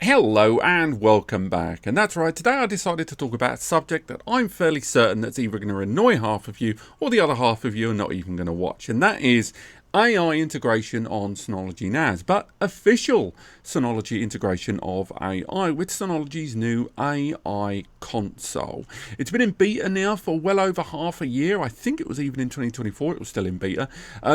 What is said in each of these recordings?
Hello and welcome back. And that's right, today I decided to talk about a subject that I'm fairly certain that's either going to annoy half of you or the other half of you are not even going to watch. And that is AI integration on Synology NAS, but official Synology integration of AI with Synology's new AI console. It's been in beta now for well over half a year. I think it was even in 2024, it was still in beta.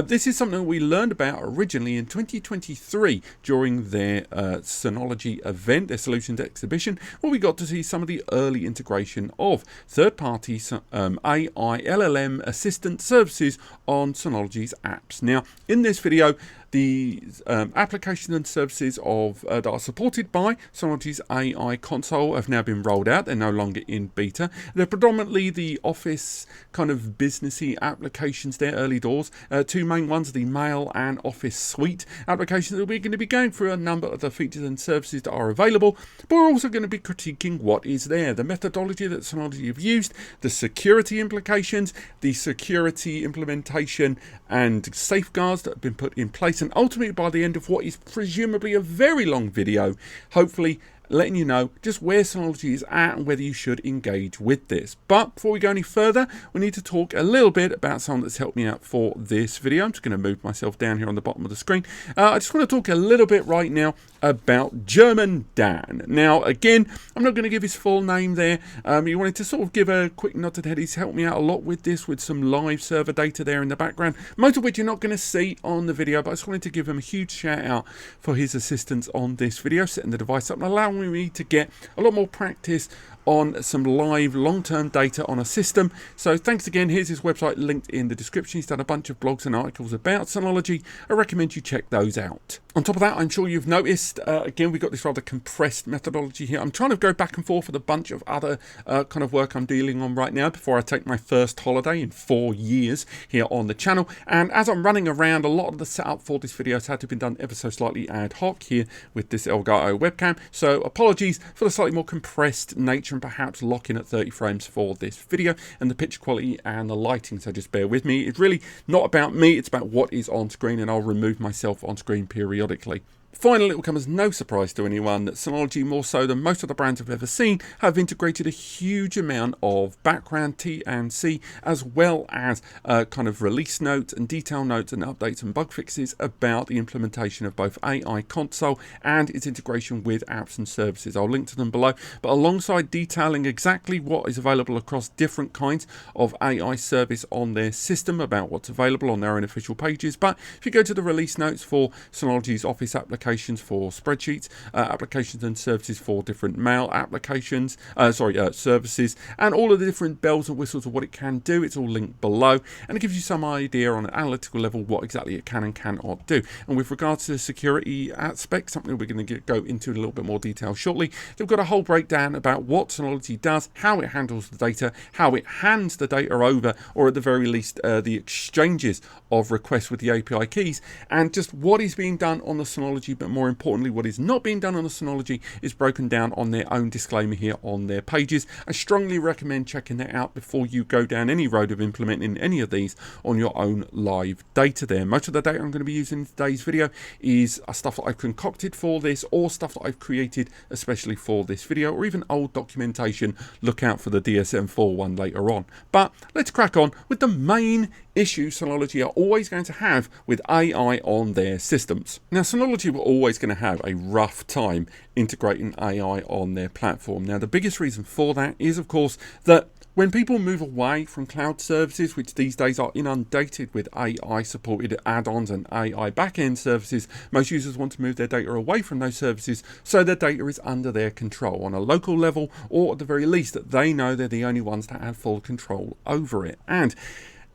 This is something we learned about originally in 2023 during their Synology event, their solutions exhibition, where we got to see some of the early integration of third-party AI LLM assistant services on Synology's apps. Now, in this video, the applications and services that are supported by Synology's AI console have now been rolled out. They're no longer in beta. They're predominantly the office kind of businessy applications there, early doors. Two main ones, the mail and office suite applications. That we're going to be going through a number of the features and services that are available, but we're also going to be critiquing what is there, the methodology that Synology have used, the security implications, the security implementation and safeguards that have been put in place, and ultimately by the end of what is presumably a very long video, hopefully letting you know just where Synology is at and whether you should engage with this. But before we go any further, we need to talk a little bit about someone that's helped me out for this video. I'm just going to move myself down here on the bottom of the screen. I just want to talk a little bit right now about German Dan. Now, again, I'm not going to give his full name there. He wanted to sort of give a quick nod to the head. He's helped me out a lot with this, with some live server data there in the background, most of which you're not going to see on the video, but I just wanted to give him a huge shout out for his assistance on this video, setting the device up and allowing me to get a lot more practice on some live long-term data on a system. So thanks again. Here's his website linked in the description. He's done a bunch of blogs and articles about Synology. I recommend you check those out. On top of that, I'm sure you've noticed, again, we've got this rather compressed methodology here. I'm trying to go back and forth with a bunch of other kind of work I'm dealing on right now before I take my first holiday in 4 years here on the channel. And as I'm running around, a lot of the setup for this video has had to be done ever so slightly ad hoc here with this Elgato webcam. So apologies for the slightly more compressed nature and perhaps locking at 30 frames for this video and the picture quality and the lighting. So just bear with me. It's really not about me. It's about what is on screen, and I'll remove myself on screen periodically. Finally, it will come as no surprise to anyone that Synology, more so than most of the brands I've ever seen, have integrated a huge amount of background T&C, as well as kind of release notes and detail notes and updates and bug fixes about the implementation of both AI console and its integration with apps and services. I'll link to them below, but alongside detailing exactly what is available across different kinds of AI service on their system, about what's available on their own official pages. But if you go to the release notes for Synology's Office applications, for Spreadsheets, applications and services for different mail applications, services, and all of the different bells and whistles of what it can do. It's all linked below, and it gives you some idea on an analytical level what exactly it can and cannot do. And with regards to the security aspect, something we're going to go into in a little bit more detail shortly, they've got a whole breakdown about what Synology does, how it handles the data, how it hands the data over, or at the very least the exchanges of requests with the API keys, and just what is being done on the Synology, but more importantly what is not being done on the Synology is broken down on their own disclaimer here on their pages. I strongly recommend checking that out before you go down any road of implementing any of these on your own live data there. Most of the data I'm going to be using in today's video is stuff that I've concocted for this, or stuff that I've created especially for this video, or even old documentation. Look out for the DSM-4 one later on. But let's crack on with the main issue Synology are always going to have with AI on their systems. Now, Synology were always going to have a rough time integrating AI on their platform. Now, the biggest reason for that is, of course, that when people move away from cloud services, which these days are inundated with AI-supported add-ons and AI back-end services, most users want to move their data away from those services so their data is under their control on a local level, or at the very least that they know they're the only ones that have full control over it. And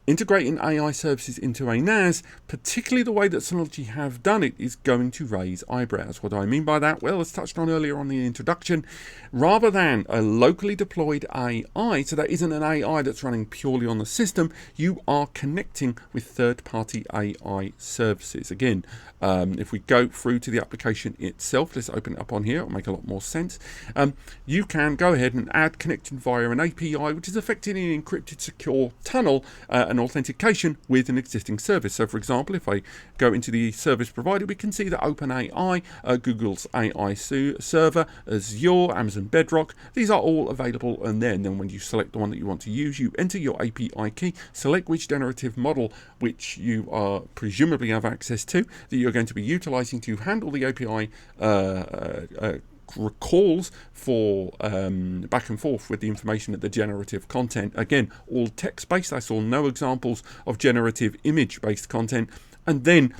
integrating AI services into a NAS, particularly the way that Synology have done it, is going to raise eyebrows. What do I mean by that? Well, as touched on earlier on the introduction, rather than a locally deployed AI, so that isn't an AI that's running purely on the system, you are connecting with third-party AI services. Again, if we go through to the application itself, let's open it up on here, it'll make a lot more sense. You can go ahead and add connection via an API, which is effectively an encrypted secure tunnel, an an authentication with an existing service. So for example, if I go into the service provider, we can see that OpenAI, Google's AI server, Azure, Amazon Bedrock, these are all available in there. And then when you select the one that you want to use, you enter your API key, select which generative model which you are presumably have access to, that you're going to be utilizing to handle the API calls for back and forth with the information at the generative content. Again, all text-based. I saw no examples of generative image-based content. And then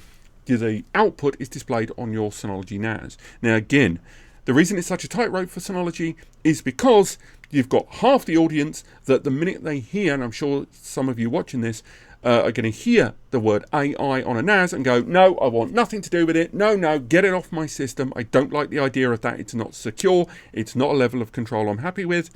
the output is displayed on your Synology NAS. Now, again, the reason it's such a tightrope for Synology is because you've got half the audience that the minute they hear, and I'm sure some of you watching this are going to hear the word AI on a NAS and go, no, I want nothing to do with it. No, get it off my system. I don't like the idea of that. It's not secure. It's not a level of control I'm happy with.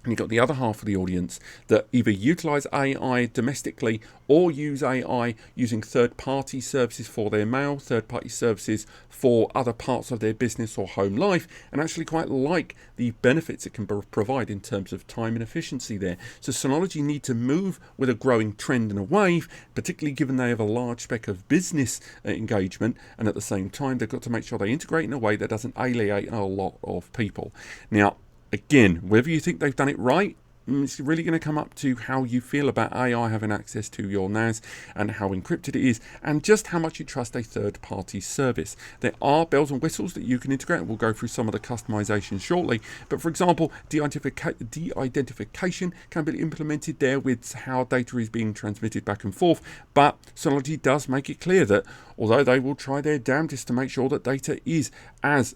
And you've got the other half of the audience that either utilize AI domestically or use AI using third-party services for their mail, third-party services for other parts of their business or home life, and actually quite like the benefits it can provide in terms of time and efficiency there. So Synology need to move with a growing trend and a wave, particularly given they have a large spec of business engagement, and at the same time they've got to make sure they integrate in a way that doesn't alienate a lot of people. Now, again, whether you think they've done it right, it's really going to come up to how you feel about AI having access to your NAS and how encrypted it is and just how much you trust a third-party service. There are bells and whistles that you can integrate. We'll go through some of the customization shortly. But for example, de-identification can be implemented there with how data is being transmitted back and forth. But Synology does make it clear that although they will try their damnedest to make sure that data is as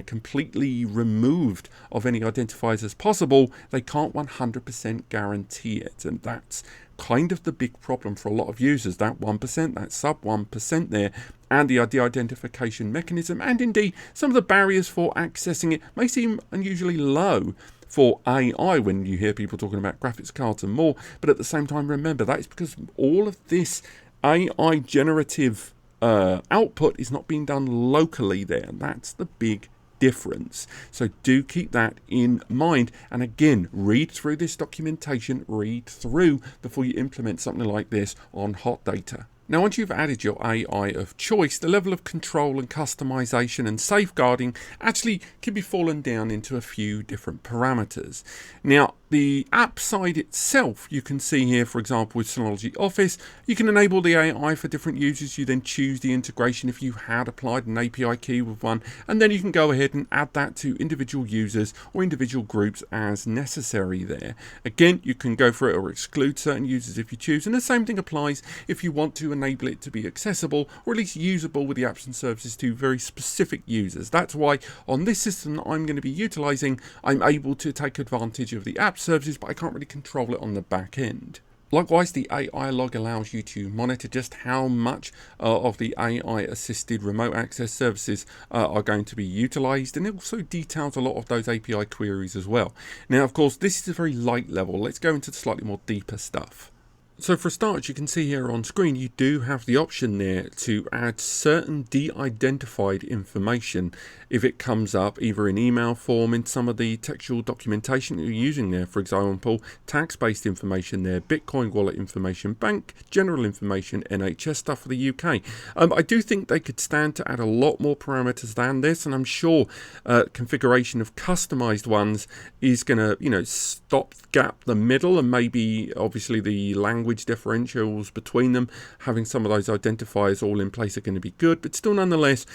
completely removed of any identifiers as possible, they can't 100% guarantee it. And that's kind of the big problem for a lot of users, that 1%, that sub 1% there, and the de-identification mechanism, and indeed some of the barriers for accessing it may seem unusually low for AI when you hear people talking about graphics cards and more, but at the same time, remember, that is because all of this AI generative output is not being done locally there, and that's the big difference. So do keep that in mind, and again, read through this documentation, read through before you implement something like this on hot data. Now, once you've added your AI of choice, the level of control and customization and safeguarding actually can be fallen down into a few different parameters. Now, the app side itself, you can see here, for example, with Synology Office, you can enable the AI for different users. You then choose the integration if you had applied an API key with one, and then you can go ahead and add that to individual users or individual groups as necessary there. Again, you can go for it or exclude certain users if you choose, and the same thing applies if you want to enable it to be accessible or at least usable with the apps and services to very specific users. That's why on this system that I'm going to be utilizing, I'm able to take advantage of the app services, but I can't really control it on the back end. Likewise, the AI log allows you to monitor just how much of the AI assisted remote access services are going to be utilized, and it also details a lot of those API queries as well. Now, of course, this is a very light level. Let's go into the slightly more deeper stuff. So for a start, you can see here on screen, you do have the option there to add certain de-identified information if it comes up either in email form, in some of the textual documentation that you're using there. For example, tax-based information there, Bitcoin wallet information, bank, general information, NHS stuff for the UK. I do think they could stand to add a lot more parameters than this, and I'm sure configuration of customized ones is going to, stopgap the middle, and maybe obviously the language differentials between them, having some of those identifiers all in place are going to be good, but still nonetheless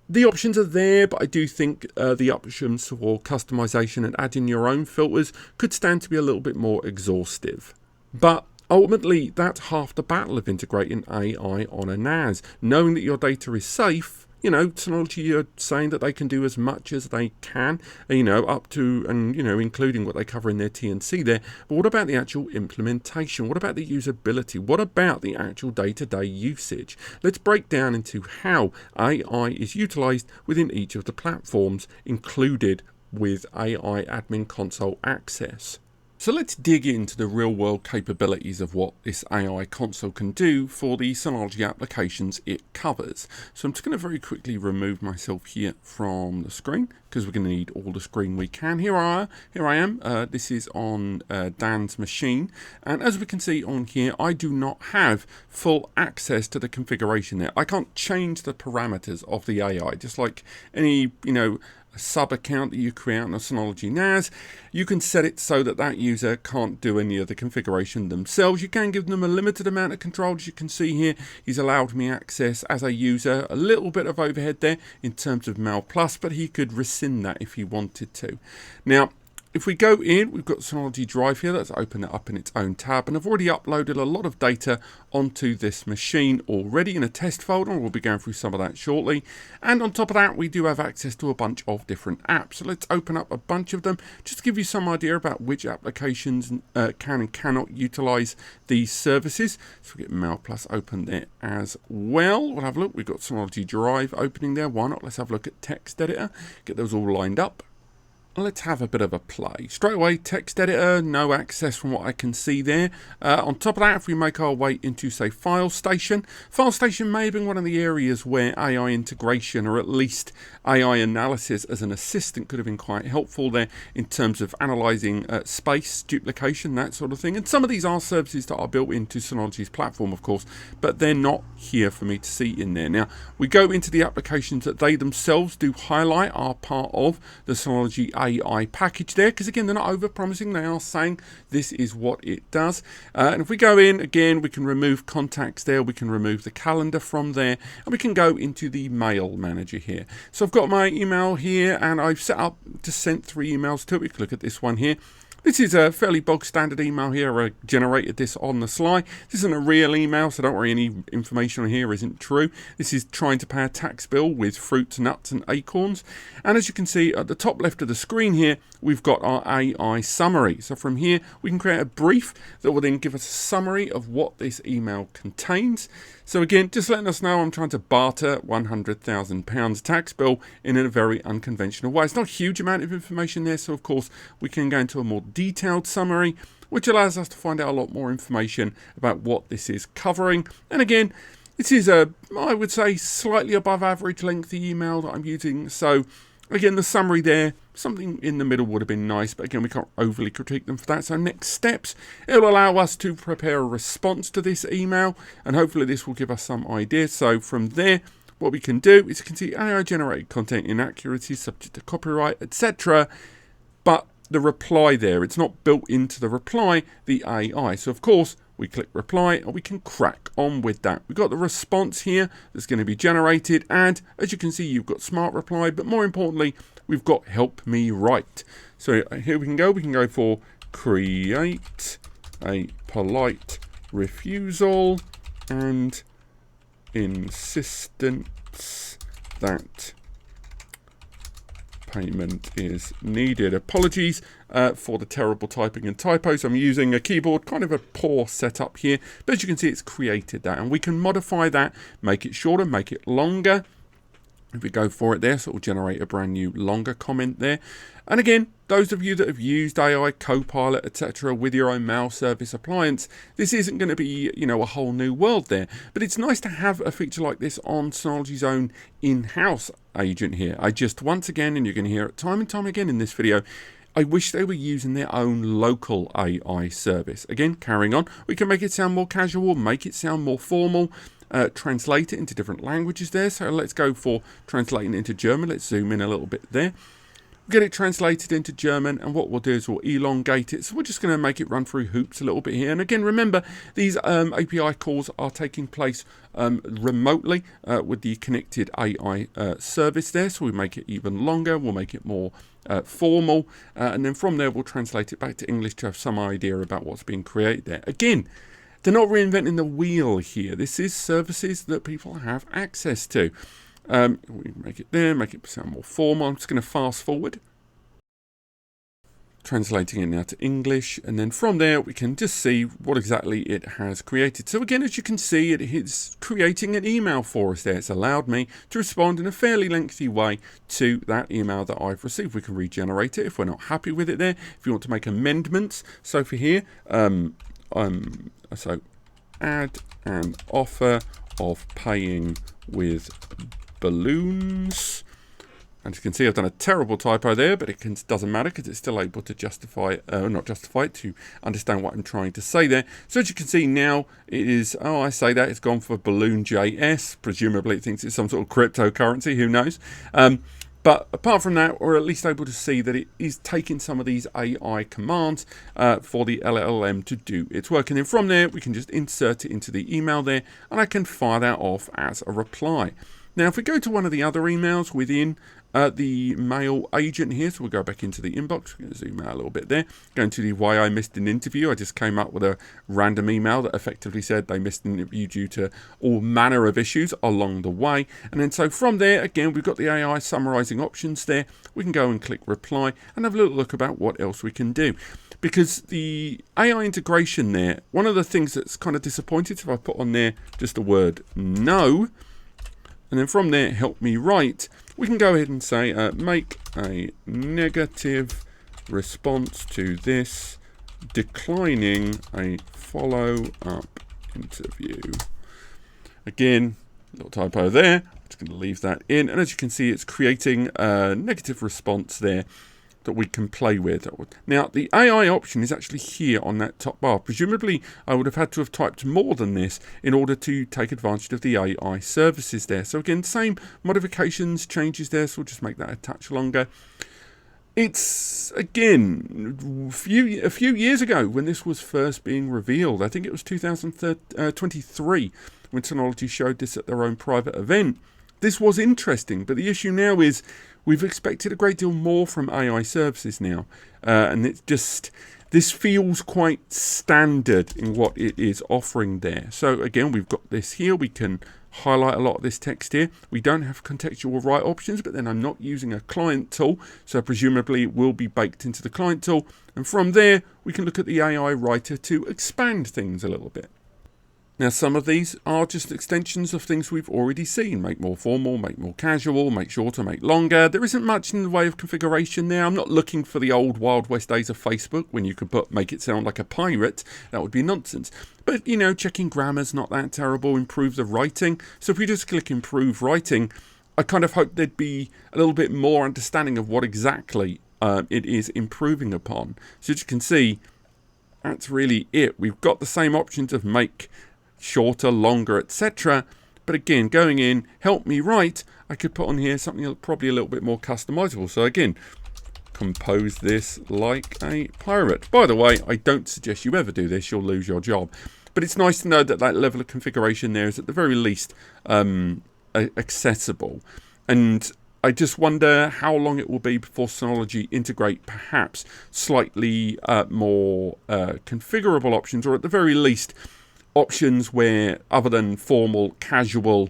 the options are there. But I do think the options for customization and adding your own filters could stand to be a little bit more exhaustive. But ultimately, that's half the battle of integrating AI on a NAS. Knowing that your data is safe, Synology are saying that they can do as much as they can, up to and, including what they cover in their T&C there. But what about the actual implementation? What about the usability? What about the actual day-to-day usage? Let's break down into how AI is utilized within each of the platforms included with AI Admin Console access. So let's dig into the real world capabilities of what this AI console can do for the Synology applications it covers. So I'm just going to very quickly remove myself here from the screen because we're going to need all the screen we can. Here I am. This is on Dan's machine. And as we can see on here, I do not have full access to the configuration there. I can't change the parameters of the AI, just like any, a sub account that you create on a Synology NAS. You can set it so that that user can't do any of the configuration themselves. You can give them a limited amount of control. As you can see here, he's allowed me access as a user, a little bit of overhead there in terms of Mail Plus, but he could rescind that if he wanted to. Now, if we go in, we've got Synology Drive here. Let's open it up in its own tab. And I've already uploaded a lot of data onto this machine already in a test folder. We'll be going through some of that shortly. And on top of that, we do have access to a bunch of different apps. So let's open up a bunch of them just to give you some idea about which applications can and cannot utilize these services. So we get Mail Plus open there as well. We'll have a look. We've got Synology Drive opening there. Why not? Let's have a look at Text Editor. Get those all lined up. Let's have a bit of a play. Straight away, text editor, no access from what I can see there. On top of that, if we make our way into, say, File Station may have been one of the areas where AI integration, or at least AI analysis as an assistant, could have been quite helpful there in terms of analysing space, duplication, that sort of thing. And some of these are services that are built into Synology's platform, of course, but they're not here for me to see in there. Now, we go into the applications that they themselves do highlight are part of the Synology AI package there, because again, they're not over promising. They are saying this is what it does. And if we go in again, we can remove contacts there, we can remove the calendar from there, and we can go into the mail manager here. So I've got my email here, and I've set up to send 3 emails to it. We can look at this one here. This is a fairly bog standard email here. I generated this on the sly. This isn't a real email, so don't worry, any information on here isn't true. This is trying to pay a tax bill with fruits, nuts and acorns. And as you can see at the top left of the screen here, we've got our AI summary. So from here, we can create a brief that will then give us a summary of what this email contains. So again, just letting us know I'm trying to barter £100,000 tax bill in a very unconventional way. It's not a huge amount of information there, so of course we can go into a more detailed summary, which allows us to find out a lot more information about what this is covering. And again, this is a, I would say, slightly above average lengthy email that I'm using. So again, the summary there, something in the middle would have been nice, but again, we can't overly critique them for that. So next steps, it'll allow us to prepare a response to this email, and hopefully this will give us some ideas. So from there, what we can do is you can see AI generated content inaccuracies subject to copyright, etc. But the reply there, it's not built into the reply, the AI. So of course, we click reply and we can crack on with that. We've got the response here that's going to be generated, and as you can see, you've got smart reply, but more importantly, we've got help me write. So here we can go for create a polite refusal and insistence that payment is needed. Apologies for the terrible typing and typos. I'm using a keyboard, kind of a poor setup here, but as you can see, it's created that, and we can modify that, make it shorter, make it longer. If we go for it there, so it will generate a brand new longer comment there. And again, those of you that have used AI, Copilot, etc. with your own mail service appliance, this isn't going to be, a whole new world there. But it's nice to have a feature like this on Synology's own in-house agent here. I just, once again, and you're going to hear it time and time again in this video, I wish they were using their own local AI service. Again, carrying on, we can make it sound more casual, make it sound more formal, translate it into different languages there. So let's go for translating it into German. Let's zoom in a little bit there. Get it translated into German, and what we'll do is we'll elongate it. So we're just going to make it run through hoops a little bit here. And again, remember, these API calls are taking place remotely with the connected AI service there. So we make it even longer. We'll make it more formal. And then from there, we'll translate it back to English to have some idea about what's being created there. Again, they're not reinventing the wheel here. This is services that people have access to. We make it there, make it sound more formal. I'm just going to fast forward. translating it now to English, and then from there we can just see what exactly it has created. So again, as you can see, it is creating an email for us there. It's allowed me to respond in a fairly lengthy way to that email that I've received. We can regenerate it if we're not happy with it there. If you want to make amendments, so for here, so add an offer of paying with balloons. And you can see I've done a terrible typo there, but it doesn't matter because it's still able to justify, not justify it, to understand what I'm trying to say there. So as you can see now, it is, oh, I say that, it's gone for balloon.js. Presumably it thinks it's some sort of cryptocurrency, who knows. But apart from that, we're at least able to see that it is taking some of these AI commands for the LLM to do its work. And then from there, we can just insert it into the email there, and I can fire that off as a reply. Now, if we go to one of the other emails within the mail agent here, so we'll go back into the inbox. We're going to zoom out a little bit there. Going to the why I missed an interview. I just came up with a random email that effectively said they missed an interview due to all manner of issues along the way. And then so from there, again, we've got the AI summarizing options there. We can go and click reply and have a little look about what else we can do. Because the AI integration there, one of the things that's kind of disappointed, if I put on there just the word no, and then from there, help me write, we can go ahead and say, make a negative response to this, declining a follow-up interview. Again, little typo there. I'm just going to leave that in. And as you can see, it's creating a negative response there that we can play with. Now, the AI option is actually here on that top bar. Presumably, I would have had to have typed more than this in order to take advantage of the AI services there. So again, same modifications, changes there, so we'll just make that a touch longer. It's, again, a few years ago when this was first being revealed. I think it was 2023 when Synology showed this at their own private event. This was interesting, but the issue now is we've expected a great deal more from AI services now, and it's just, this feels quite standard in what it is offering there. So again, we've got this here. We can highlight a lot of this text here. We don't have contextual write options, but then I'm not using a client tool, so presumably it will be baked into the client tool. And from there, we can look at the AI writer to expand things a little bit. Now, some of these are just extensions of things we've already seen. Make more formal, make more casual, make shorter, make longer. There isn't much in the way of configuration there. I'm not looking for the old Wild West days of Facebook when you could make it sound like a pirate. That would be nonsense. But, you know, checking grammar's not that terrible. Improve the writing. So if we just click improve writing, I kind of hope there'd be a little bit more understanding of what exactly it is improving upon. So as you can see, that's really it. We've got the same options of make shorter, longer, etc. But again, going in, help me write, I could put on here something probably a little bit more customizable. So again, compose this like a pirate. By the way, I don't suggest you ever do this, you'll lose your job. But it's nice to know that that level of configuration there is at the very least accessible. And I just wonder how long it will be before Synology integrate perhaps slightly more configurable options, or at the very least options where, other than formal, casual,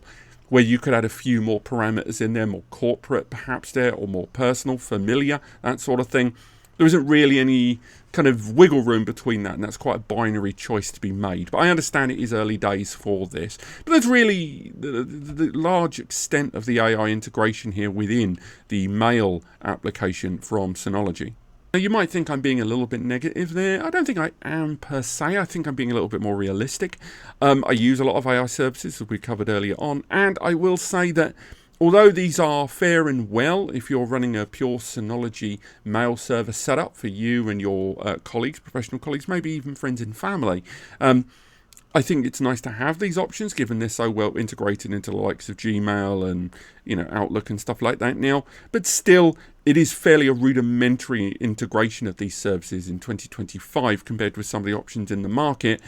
where you could add a few more parameters in there, more corporate perhaps there, or more personal, familiar, that sort of thing. There isn't really any kind of wiggle room between that, and that's quite a binary choice to be made. But I understand it is early days for this. But that's really the large extent of the AI integration here within the mail application from Synology. Now, you might think I'm being a little bit negative there. I don't think I am per se. I think I'm being a little bit more realistic. I use a lot of AI services, as we covered earlier on, and I will say that although these are fair and well if you're running a pure Synology mail server setup for you and your colleagues, professional colleagues, maybe even friends and family, I think it's nice to have these options, given they're so well integrated into the likes of Gmail and, you know, Outlook and stuff like that now. But still, it is fairly a rudimentary integration of these services in 2025 compared with some of the options in the market.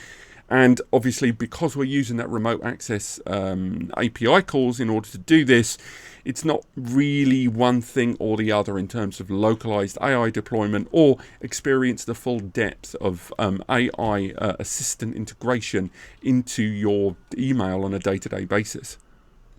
And obviously, because we're using that remote access API calls in order to do this, it's not really one thing or the other in terms of localized AI deployment or experience the full depth of AI assistant integration into your email on a day-to-day basis.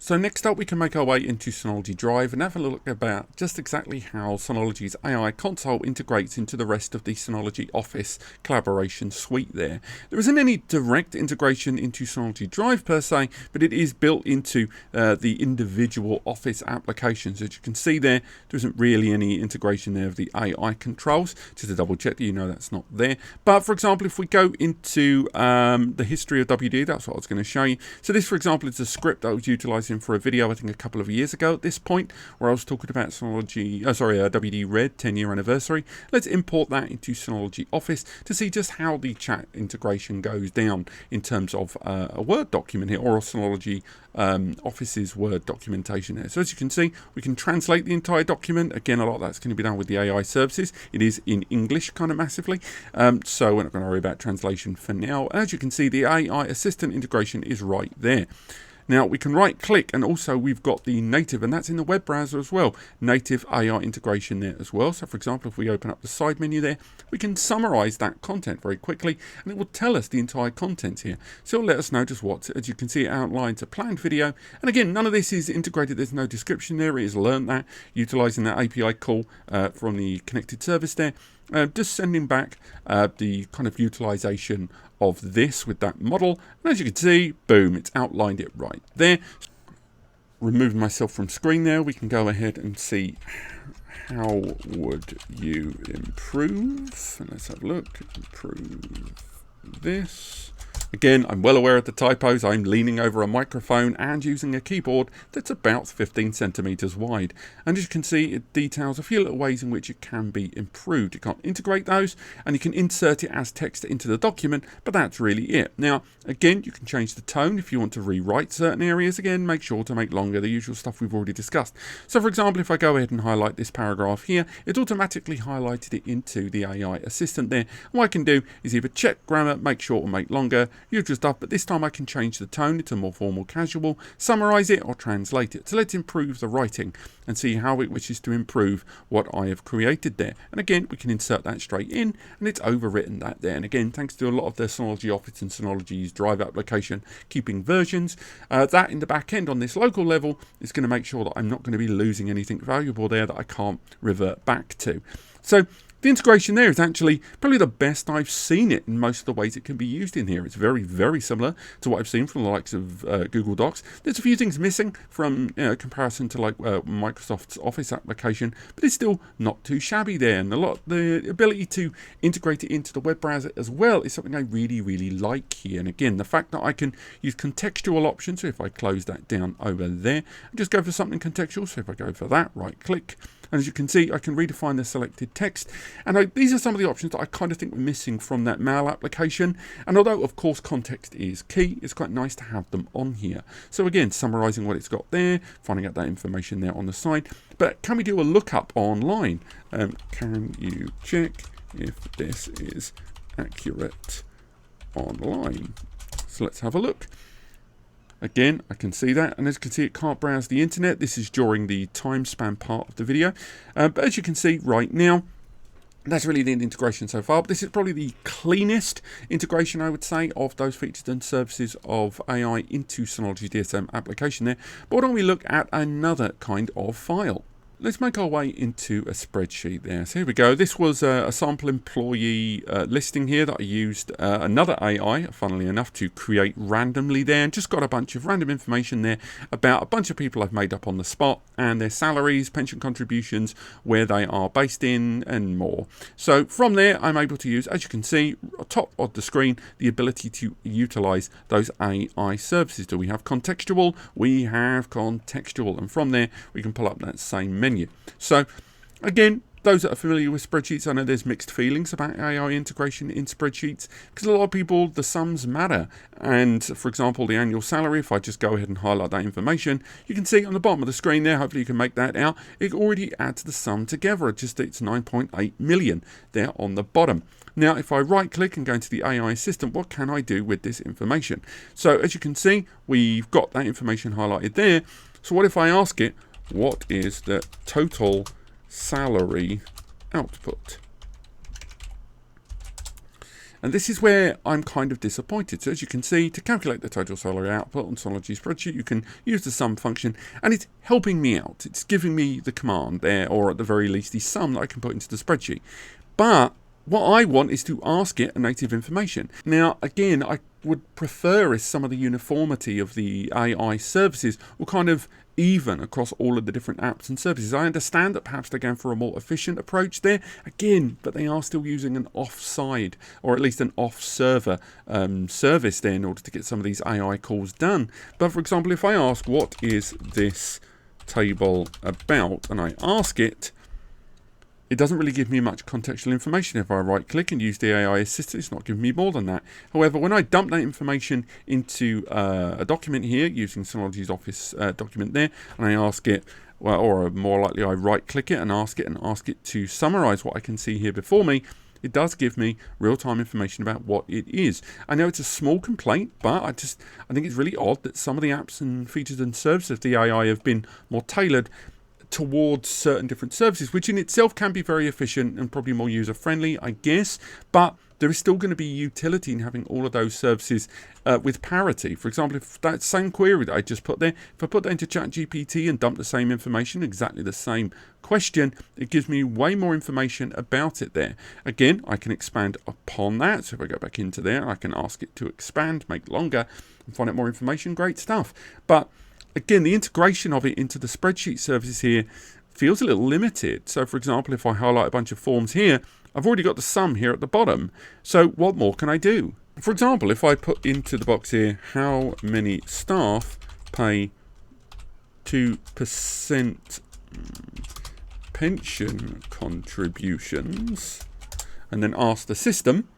So next up, we can make our way into Synology Drive and have a look about just exactly how Synology's AI console integrates into the rest of the Synology Office collaboration suite there. There isn't any direct integration into Synology Drive per se, but it is built into the individual Office applications. As you can see there isn't really any integration there of the AI controls. Just to double check that you know that's not there. But for example, if we go into the history of WD, that's what I was going to show you. So this, for example, is a script that I was utilizing for a video I think a couple of years ago at this point, where I was talking about Synology, WD Red 10-year anniversary. Let's import that into Synology Office to see just how the chat integration goes down in terms of a Word document here, or Synology Office's Word documentation there. So as you can see, we can translate the entire document. Again, a lot of that's going to be done with the AI services. It is in English kind of massively, so we're not going to worry about translation for now. As you can see, the AI assistant integration is right there. Now we can right click, and also we've got the native, and that's in the web browser as well, native AI integration there as well. So for example, if we open up the side menu there, we can summarize that content very quickly, and it will tell us the entire content here. So it'll let us know just what, as you can see, it outlines a planned video. And again, none of this is integrated. There's no description there. It has learned that utilizing that API call from the connected service there. Just sending back the kind of utilization of this with that model, and as you can see, boom, it's outlined it right there. Removing myself from screen there, we can go ahead and see how would you improve, and let's have a look. Improve this. Again, I'm well aware of the typos. I'm leaning over a microphone and using a keyboard that's about 15 centimeters wide. And as you can see, it details a few little ways in which it can be improved. You can't integrate those, and you can insert it as text into the document, but that's really it. Now, again, you can change the tone if you want to rewrite certain areas. Again, make sure to make longer, the usual stuff we've already discussed. So for example, if I go ahead and highlight this paragraph here, it automatically highlighted it into the AI assistant there. And what I can do is either check grammar, make short or make longer, usual stuff, but this time I can change the tone to more formal casual, summarize it or translate it. So let's improve the writing and see how it wishes to improve what I have created there. And again, we can insert that straight in, and it's overwritten that there. And again, thanks to a lot of the Synology Office and Synology's Drive application keeping versions, that in the back end on this local level is going to make sure that I'm not going to be losing anything valuable there that I can't revert back to. So the integration there is actually probably the best I've seen it in most of the ways it can be used in here. It's very, very similar to what I've seen from the likes of Google Docs. There's a few things missing from comparison to like Microsoft's Office application, but it's still not too shabby there. And the ability to integrate it into the web browser as well is something I really, really like here. And again, the fact that I can use contextual options, so if I close that down over there, and just go for something contextual, so if I go for that, right click, and as you can see, I can redefine the selected text. And these are some of the options that I kind of think were missing from that mail application. And although, of course, context is key, it's quite nice to have them on here. So again, summarizing what it's got there, finding out that information there on the side. But can we do a lookup online? Can you check if this is accurate online? So let's have a look. Again, I can see that, and as you can see, it can't browse the internet. This is during the time span part of the video. But as you can see right now, that's really the integration so far. But this is probably the cleanest integration, I would say, of those features and services of AI into Synology DSM application there. But why don't we look at another kind of file? Let's make our way into a spreadsheet there. So here we go. This was a sample employee listing here that I used another AI, funnily enough, to create randomly there, and just got a bunch of random information there about a bunch of people I've made up on the spot and their salaries, pension contributions, where they are based in, and more. So from there, I'm able to use, as you can see, top of the screen, the ability to utilize those AI services. Do we have contextual? We have contextual, and from there, we can pull up that same menu. So again, those that are familiar with spreadsheets, I know there's mixed feelings about AI integration in spreadsheets, because a lot of people, the sums matter. And for example, the annual salary, if I just go ahead and highlight that information, you can see on the bottom of the screen there, hopefully you can make that out, it already adds the sum together. It's 9.8 million there on the bottom. Now, if I right click and go into the AI assistant, what can I do with this information? So as you can see, we've got that information highlighted there. So what if I ask it, what is the total salary output? And this is where I'm kind of disappointed. So as you can see, to calculate the total salary output on Synology spreadsheet, you can use the sum function, and it's helping me out. It's giving me the command there, or at the very least the sum that I can put into the spreadsheet. But what I want is to ask it a native information. Now, again, I would prefer if some of the uniformity of the AI services were kind of even across all of the different apps and services. I understand that perhaps they're going for a more efficient approach there, again, but they are still using an offside, or at least an off-server service there in order to get some of these AI calls done. But for example, if I ask, what is this table about, and I ask it, it doesn't really give me much contextual information. If I right click and use the AI assistant, it's not giving me more than that. However, when I dump that information into a document here using Synology's Office document there, and I ask it, well, or more likely I right click it and ask it to summarize what I can see here before me, it does give me real-time information about what it is. I know it's a small complaint, but I think it's really odd that some of the apps and features and services of the AI have been more tailored towards certain different services, which in itself can be very efficient and probably more user-friendly, I guess, but there is still going to be utility in having all of those services with parity. For example, if that same query that I just put there, if I put that into ChatGPT and dump the same information, exactly the same question, it gives me way more information about it there. Again, I can expand upon that. So if I go back into there, I can ask it to expand, make longer, and find out more information. Great stuff. But again, the integration of it into the spreadsheet services here feels a little limited. So for example, if I highlight a bunch of forms here, I've already got the sum here at the bottom. So what more can I do? For example, if I put into the box here, how many staff pay 2% pension contributions, and then ask the system,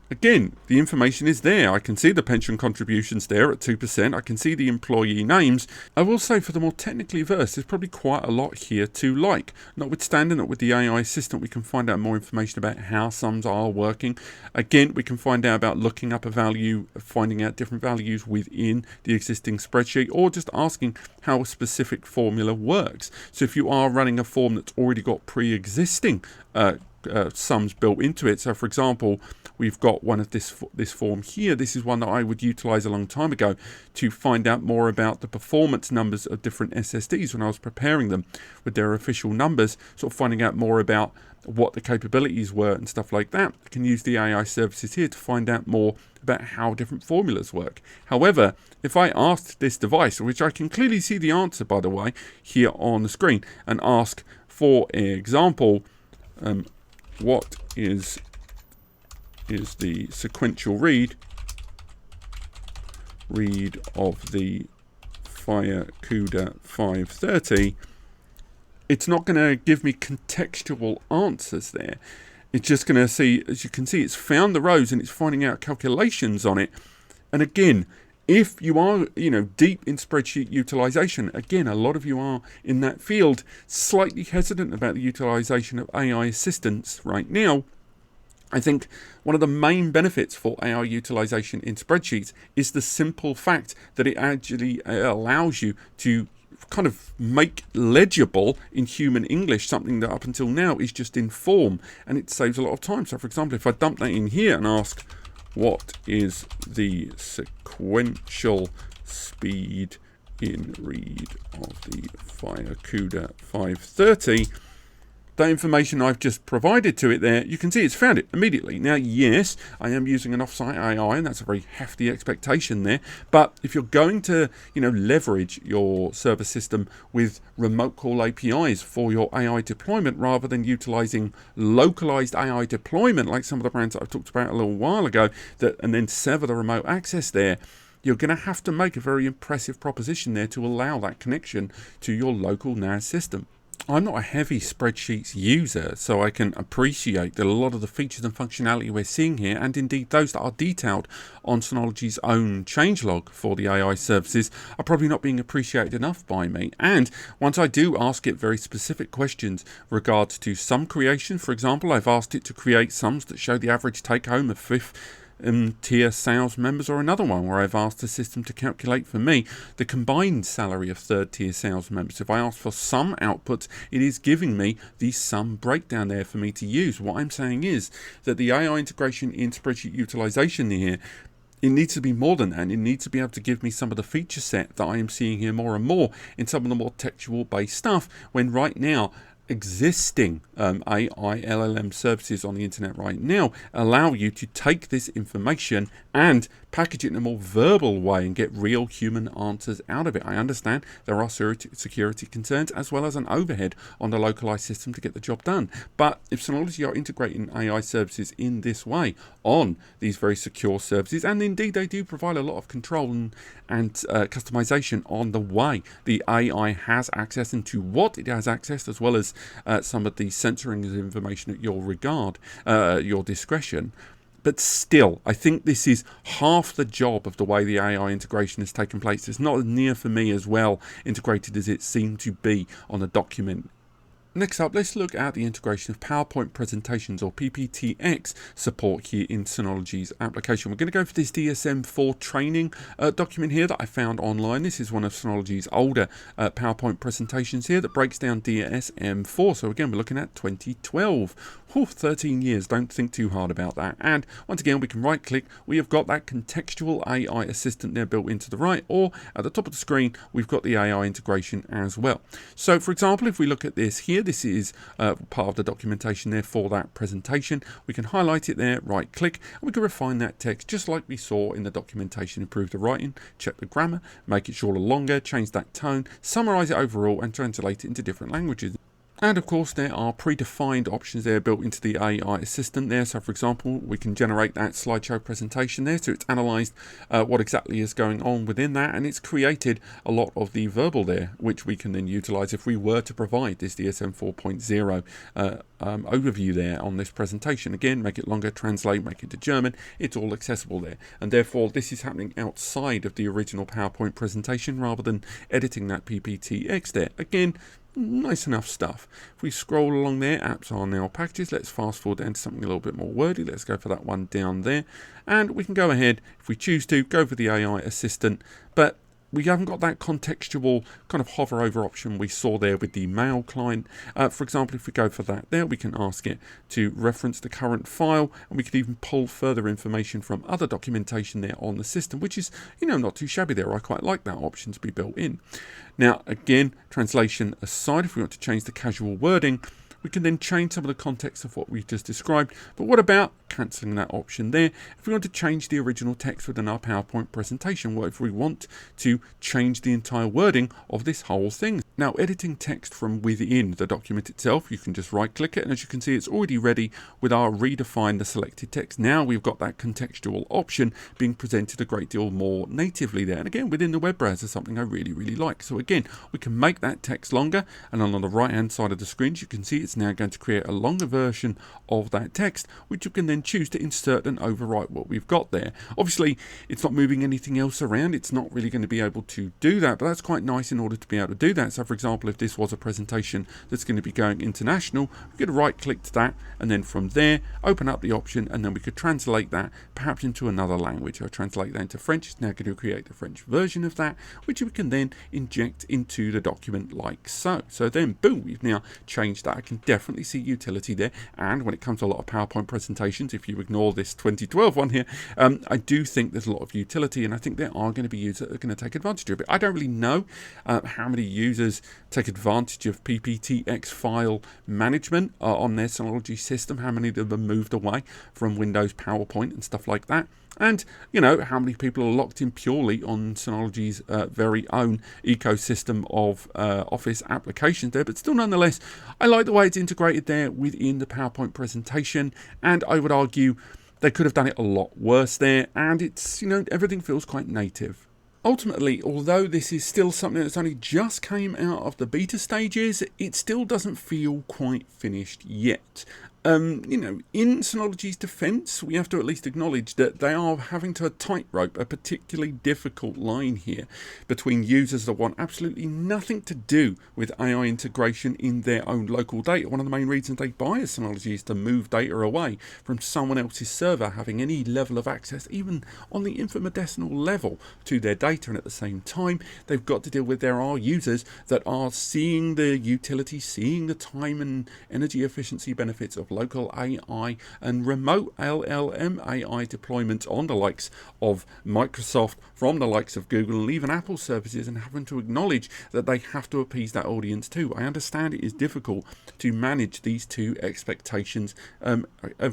again, the information is there. I can see the pension contributions there at 2%. I can see the employee names. I will say for the more technically versed, there's probably quite a lot here to like. Notwithstanding that with the AI assistant, we can find out more information about how sums are working. Again, we can find out about looking up a value, finding out different values within the existing spreadsheet, or just asking how a specific formula works. So if you are running a form that's already got pre-existing sums built into it. So for example, we've got one of this form here. This is one that I would utilize a long time ago to find out more about the performance numbers of different SSDs when I was preparing them with their official numbers, sort of finding out more about what the capabilities were and stuff like that. I can use the AI services here to find out more about how different formulas work. However, if I asked this device, which I can clearly see the answer, by the way, here on the screen, and ask, for example, what is the sequential read of the Fire CUDA 530, it's not going to give me contextual answers there. It's just going to see, as you can see, it's found the rows and it's finding out calculations on it. And again, if you are, deep in spreadsheet utilization, again, a lot of you are in that field, slightly hesitant about the utilization of AI assistants right now. I think one of the main benefits for AI utilization in spreadsheets is the simple fact that it actually allows you to kind of make legible in human English something that up until now is just in form, and it saves a lot of time. So for example, if I dump that in here and ask, what is the sequential speed in read of the Fire CUDA 530, that information I've just provided to it there, you can see it's found it immediately. Now, yes, I am using an offsite AI, and that's a very hefty expectation there. But if you're going to, leverage your server system with remote call APIs for your AI deployment, rather than utilizing localized AI deployment like some of the brands that I've talked about a little while ago, and then sever the remote access there, you're going to have to make a very impressive proposition there to allow that connection to your local NAS system. I'm not a heavy spreadsheets user, so I can appreciate that a lot of the features and functionality we're seeing here, and indeed those that are detailed on Synology's own changelog for the AI services, are probably not being appreciated enough by me. And once I do ask it very specific questions regards to sum creation, for example, I've asked it to create sums that show the average take home of tier sales members are another one where I've asked the system to calculate for me the combined salary of third tier sales members. If I ask for sum outputs, it is giving me the sum breakdown there for me to use. What I'm saying is that the AI integration in spreadsheet utilization here, it needs to be more than that. It needs to be able to give me some of the feature set that I am seeing here more and more in some of the more textual based stuff, when right now existing AI LLM services on the internet right now allow you to take this information and package it in a more verbal way and get real human answers out of it. I understand there are security concerns as well as an overhead on the localized system to get the job done. But if Synology are integrating AI services in this way on these very secure services, and indeed they do provide a lot of control and customization on the way the AI has access into what it has access, as well as some of the censoring of information at your regard, your discretion. But still, I think this is half the job of the way the AI integration has taken place. It's not near, for me, as well integrated as it seemed to be on the document. Next up, let's look at the integration of PowerPoint presentations, or PPTX, support here in Synology's application. We're going to go for this DSM-4 training document here that I found online. This is one of Synology's older PowerPoint presentations here that breaks down DSM-4. So again, we're looking at 2012. 13 years, don't think too hard about that. And once again, we can right click, we have got that contextual AI assistant there built into the right, or at the top of the screen, we've got the AI integration as well. So for example, if we look at this here, this is part of the documentation there for that presentation. We can highlight it there, right click, and we can refine that text just like we saw in the documentation. Improve the writing, check the grammar, make it shorter, longer, change that tone, summarize it overall, and translate it into different languages. And of course, there are predefined options there built into the AI assistant there. So for example, we can generate that slideshow presentation there. So it's analyzed what exactly is going on within that, and it's created a lot of the verbal there, which we can then utilize if we were to provide this DSM 4.0 overview there on this presentation. Again, make it longer, translate, make it to German. It's all accessible there. And therefore, this is happening outside of the original PowerPoint presentation rather than editing that PPTX there. Again, nice enough stuff. If we scroll along there, apps are now packages. Let's fast forward down to something a little bit more wordy. Let's go for that one down there. And we can go ahead, if we choose to, go for the AI assistant. But we haven't got that contextual kind of hover over option we saw there with the mail client. For example, if we go for that there, we can ask it to reference the current file, and we could even pull further information from other documentation there on the system, which is, not too shabby there. I quite like that option to be built in. Now, again, translation aside, if we want to change the casual wording, we can then change some of the context of what we've just described. But what about cancelling that option there? If we want to change the original text within our PowerPoint presentation, what if we want to change the entire wording of this whole thing? Now, editing text from within the document itself, you can just right click it, and as you can see, it's already ready with our redefine the selected text. Now we've got that contextual option being presented a great deal more natively there. And again, within the web browser, something I really, really like. So again, we can make that text longer, and on the right hand side of the screen, you can see it's now going to create a longer version of that text, which you can then choose to insert and overwrite what we've got there. Obviously, it's not moving anything else around. It's not really going to be able to do that, but that's quite nice in order to be able to do that. So for example, if this was a presentation that's going to be going international, we could right click to that, and then from there, open up the option, and then we could translate that perhaps into another language. I'll translate that into French. It's now going to create the French version of that, which we can then inject into the document like so. So then, boom, we've now changed that. I can definitely see utility there. And when it comes to a lot of PowerPoint presentations, if you ignore this 2012 one here, I do think there's a lot of utility, and I think there are going to be users that are going to take advantage of it. I don't really know how many users take advantage of PPTX file management on their Synology system, how many of them have moved away from Windows PowerPoint and stuff like that. And, how many people are locked in purely on Synology's very own ecosystem of Office applications there. But still, nonetheless, I like the way it's integrated there within the PowerPoint presentation. And I would argue they could have done it a lot worse there. And it's, everything feels quite native. Ultimately, although this is still something that's only just came out of the beta stages, it still doesn't feel quite finished yet. In Synology's defense, we have to at least acknowledge that they are having to tightrope a particularly difficult line here between users that want absolutely nothing to do with AI integration in their own local data. One of the main reasons they buy a Synology is to move data away from someone else's server having any level of access, even on the infinitesimal level, to their data. And at the same time, they've got to deal with there are users that are seeing the utility, seeing the time and energy efficiency benefits of local AI and remote LLM AI deployment on the likes of Microsoft, from the likes of Google, and even Apple services, and having to acknowledge that they have to appease that audience too. I understand it is difficult to manage these two expectations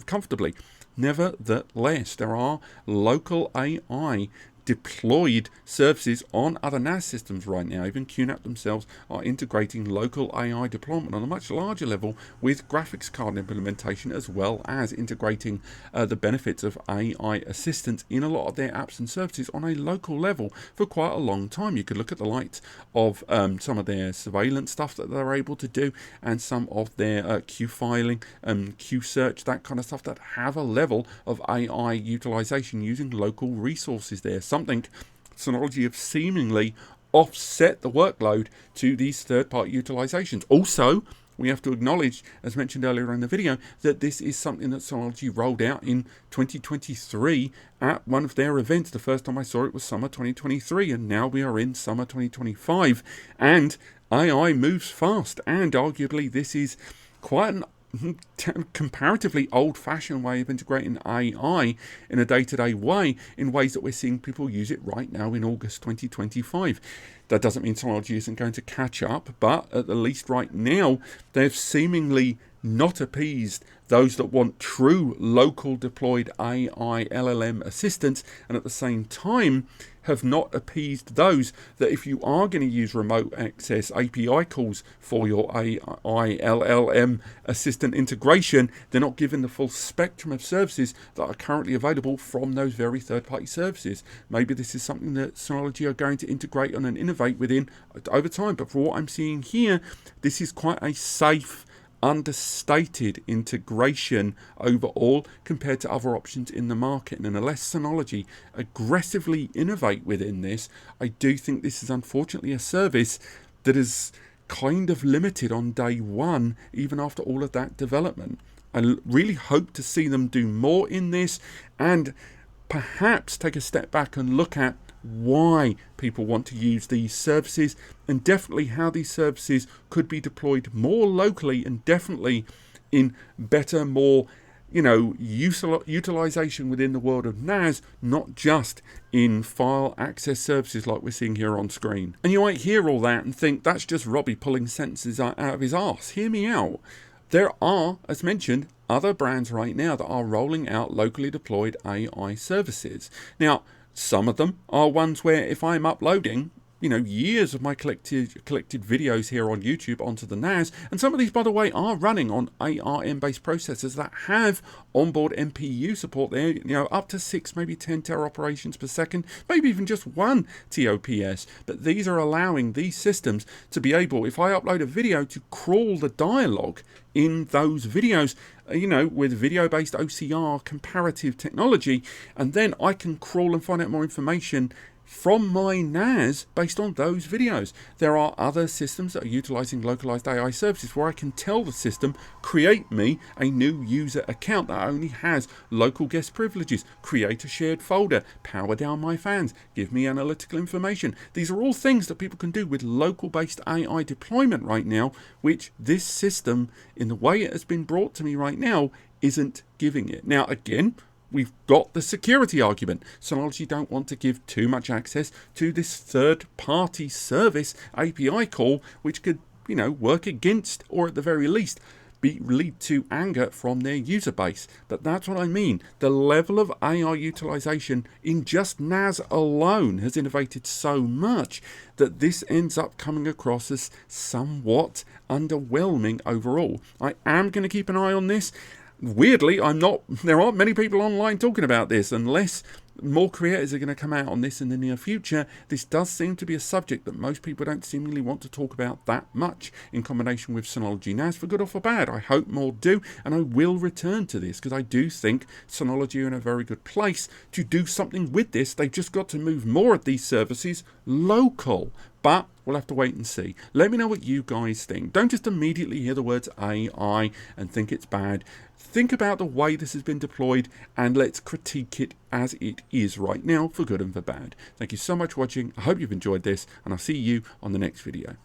comfortably. Nevertheless, there are local AI deployed services on other NAS systems right now. Even QNAP themselves are integrating local AI deployment on a much larger level with graphics card implementation, as well as integrating the benefits of AI assistance in a lot of their apps and services on a local level for quite a long time. You could look at the likes of some of their surveillance stuff that they're able to do, and some of their Q filing, Q search, that kind of stuff, that have a level of AI utilization using local resources there. Something Synology have seemingly offset the workload to these third-party utilizations. Also, we have to acknowledge, as mentioned earlier in the video, that this is something that Synology rolled out in 2023 at one of their events. The first time I saw it was summer 2023, and now we are in summer 2025. And AI moves fast, and arguably this is quite an comparatively old-fashioned way of integrating AI in a day-to-day way, in ways that we're seeing people use it right now in August 2025. That doesn't mean Synology isn't going to catch up, but at the least right now, they've seemingly not appeased those that want true local deployed AI LLM assistance, and at the same time have not appeased those that if you are going to use remote access API calls for your AI LLM assistant integration, they're not given the full spectrum of services that are currently available from those very third-party services. Maybe this is something that Synology are going to integrate on and innovate within over time, but for what I'm seeing here, this is quite a safe, understated integration overall compared to other options in the market. And unless Synology aggressively innovate within this, I do think this is unfortunately a service that is kind of limited on day one, even after all of that development. I really hope to see them do more in this, and perhaps take a step back and look at why people want to use these services, and definitely how these services could be deployed more locally, and definitely in better, more utilization within the world of NAS, not just in file access services like we're seeing here on screen. And you might hear all that and think that's just Robbie pulling sentences out of his arse. Hear me out. There are, as mentioned, other brands right now that are rolling out locally deployed AI services. Now, some of them are ones where if I'm uploading, years of my collected videos here on YouTube onto the NAS, and some of these, by the way, are running on ARM-based processors that have onboard NPU support there, up to 6, maybe 10 tera operations per second, maybe even just 1 TOPS. But these are allowing these systems to be able, if I upload a video, to crawl the dialogue in those videos, with video-based OCR comparative technology, and then I can crawl and find out more information from my NAS based on those videos. There are other systems that are utilizing localized AI services where I can tell the system, create me a new user account that only has local guest privileges, create a shared folder, power down my fans, give me analytical information. These are all things that people can do with local-based AI deployment right now, which this system, in the way it has been brought to me right now, isn't giving it. Now, again, we've got the security argument. Synology don't want to give too much access to this third-party service API call, which could, work against, or at the very least, lead to anger from their user base. But that's what I mean. The level of AI utilization in just NAS alone has innovated so much that this ends up coming across as somewhat underwhelming overall. I am going to keep an eye on this. Weirdly, there aren't many people online talking about this, unless More creators are going to come out on this in the near future. This does seem to be a subject that most people don't seemingly want to talk about that much in combination with Synology. Now, for good or for bad, I hope more do, and I will return to this because I do think Synology are in a very good place to do something with this. They've just got to move more of these services local. But we'll have to wait and see. Let me know what you guys think. Don't just immediately hear the words AI and think it's bad. Think about the way this has been deployed and let's critique it as it is right now, for good and for bad. Thank you so much for watching. I hope you've enjoyed this, and I'll see you on the next video.